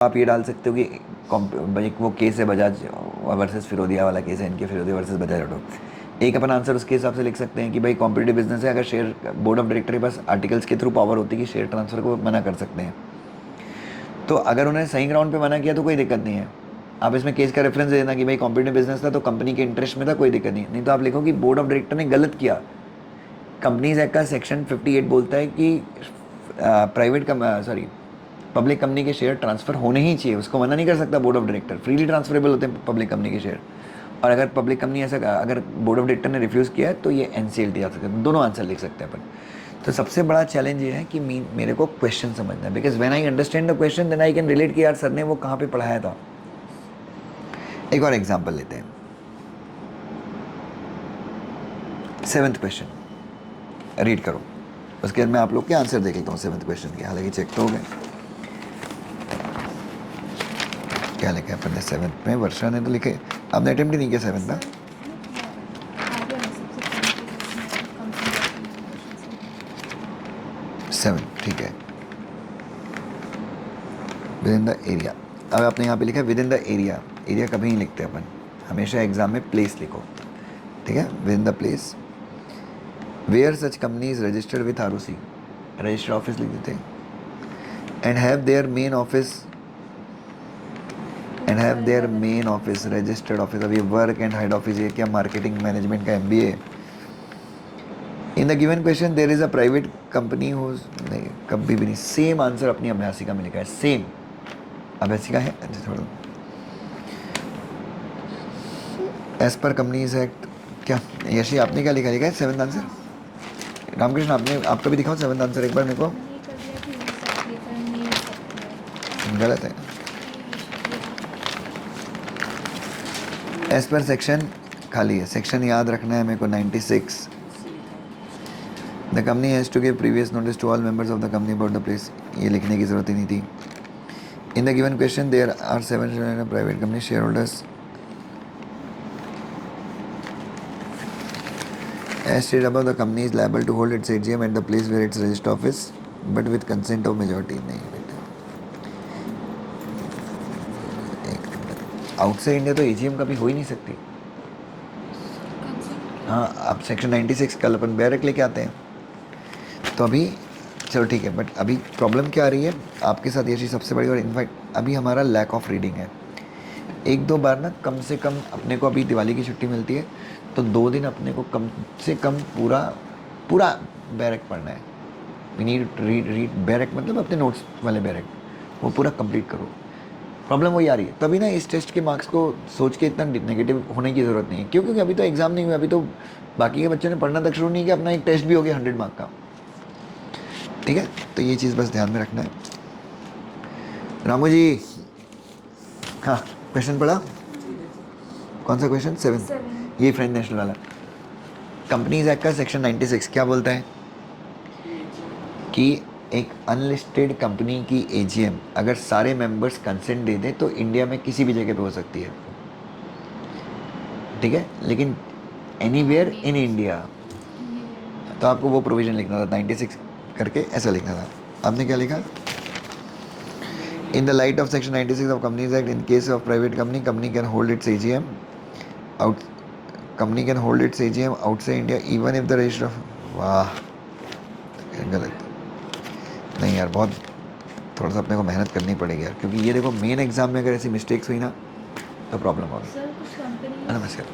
आप ये डाल सकते हो कि एक वो केस है बजाज वर्सेस फिरोदिया वाला केस है, इनके फिरोदिया वर्सेस बजाज ऑटो। एक अपन आंसर उसके हिसाब से लिख सकते हैं कि भाई कॉम्पिटिटिव बिजनेस है, अगर शेयर बोर्ड ऑफ डायरेक्टर के पास आर्टिकल्स के थ्रू पावर होती है कि शेयर ट्रांसफर को मना कर सकते हैं। तो अगर उन्होंने सही ग्राउंड पे मना किया तो कोई दिक्कत नहीं है। आप इसमें केस का रेफरेंस दे देना कि भाई कॉम्पिटिटिव बिजनेस था तो कंपनी के इंटरेस्ट में था, कोई दिक्कत नहीं। नहीं तो आप लिखो कि बोर्ड ऑफ डायरेक्टर ने गलत किया। कंपनीज एक्ट का सेक्शन 58 बोलता है कि पब्लिक कंपनी के शेयर ट्रांसफर होने ही चाहिए, उसको मना नहीं कर सकता board of director. Freely transferable होते हैं पब्लिक कंपनी के शेयर। और अगर पब्लिक कंपनी ऐसा, अगर बोर्ड ऑफ डायरेक्टर ने रिफ्यूज़ किया है तो ये एनसीएलटी जा सकता है। दोनों आंसर लिख सकते हैं अपन। तो सबसे बड़ा चैलेंज ये है कि मेरे को क्वेश्चन समझना है, because when I understand the question then I can relate कि यार सर ने वो कहाँ पे पढ़ाया था। एक और एग्जांपल लेते हैं। 7th क्वेश्चन रीड करो, उसके बाद मैं आप लोग के आंसर देख लेता हूँ 7th क्वेश्चन के। हालांकि चेक तो हो गए। क्या लिखा है अपन ने 7th में? वर्षा ने तो लिखे, आपने अटेम्प्ट ही नहीं किया 7th में। 7 ठीक है। Within the area. अब आपने यहाँ पे लिखा है within the area. Area कभी नहीं लिखते अपन, हमेशा एग्जाम में प्लेस लिखो, ठीक है। Within the place where such company is registered with ROC, registered office लिख देते हैं। And have their main office registered office. अभी वर्क एंड हेड ऑफिस ये क्या, मार्केटिंग मैनेजमेंट का MBA. In the given question there is a private company हो, नहीं कभी भी नहीं। सेम आंसर अपनी अभ्यासिका में लिखा है, सेम अभ्यासिका है। अच्छा छोड़ो। एज पर कंपनीज एक्ट क्या, यशी आपने क्या लिखा है 7th आंसर? रामकृष्ण आपने, आपका भी दिखाओ 7th आंसर एक बार मेरे को। गलत है। एज पर सेक्शन खाली है, सेक्शन याद रखना है मेरे को 96। The company has to give previous notice to all members of the company about the place, ये लिखने की ज़रूरत ही नहीं थी। In the given question there are 7 private company shareholders as stated above the company is liable to hold its AGM at the place where its registered office but with consent of majority। नहीं बेटा, outside India तो AGM कभी हो ही नहीं सकती। हाँ, अब section 96 कल अपन बैरक लेके आते हैं। तो अभी चलो ठीक है, बट अभी प्रॉब्लम क्या आ रही है आपके साथ, ये चीज़ सबसे बड़ी। और इनफैक्ट अभी हमारा लैक ऑफ रीडिंग है। 1-2 बार ना कम से कम अपने को, अभी दिवाली की छुट्टी मिलती है तो 2 दिन अपने को कम से कम पूरा बैरक पढ़ना है। वी नीड रीड बैरक, मतलब अपने नोट्स वाले बैरक वो पूरा कंप्लीट करो। प्रॉब्लम वही आ रही है। तभी ना इस टेस्ट के मार्क्स को सोच के इतना नेगेटिव होने की ज़रूरत नहीं है, क्योंकि अभी तो एग्ज़ाम नहीं हुआ, अभी तो बाकी के बच्चों ने पढ़ना तक शुरू नहीं किया, अपना एक टेस्ट भी हो गया 100 मार्क का, ठीक है। तो ये चीज़ बस ध्यान में रखना है। रामू जी, हाँ क्वेश्चन पढ़ा, कौन सा क्वेश्चन? 7 ये फ्रेंच नेशनल वाला। कंपनीज एक्ट का सेक्शन 96 क्या बोलता है कि एक अनलिस्टेड कंपनी की एजीएम अगर सारे मेंबर्स कंसेंट दे दें तो इंडिया में किसी भी जगह पे हो सकती है, ठीक है। लेकिन एनीवेयर इन इंडिया, तो आपको वो प्रोविजन लिखना था 96 करके, ऐसा लिखना था। आपने क्या लिखा? In the light of section 96 of companies act, in case of private company, company can hold it's AGM out, company can hold it's AGM outside India even if the register of, वाह गलत। नहीं यार, बहुत थोड़ा सा अपने को मेहनत करनी पड़ेगी यार, क्योंकि ये देखो मेन एग्जाम में अगर ऐसी मिस्टेक्स हुई ना तो प्रॉब्लम होगी। नमस्कार।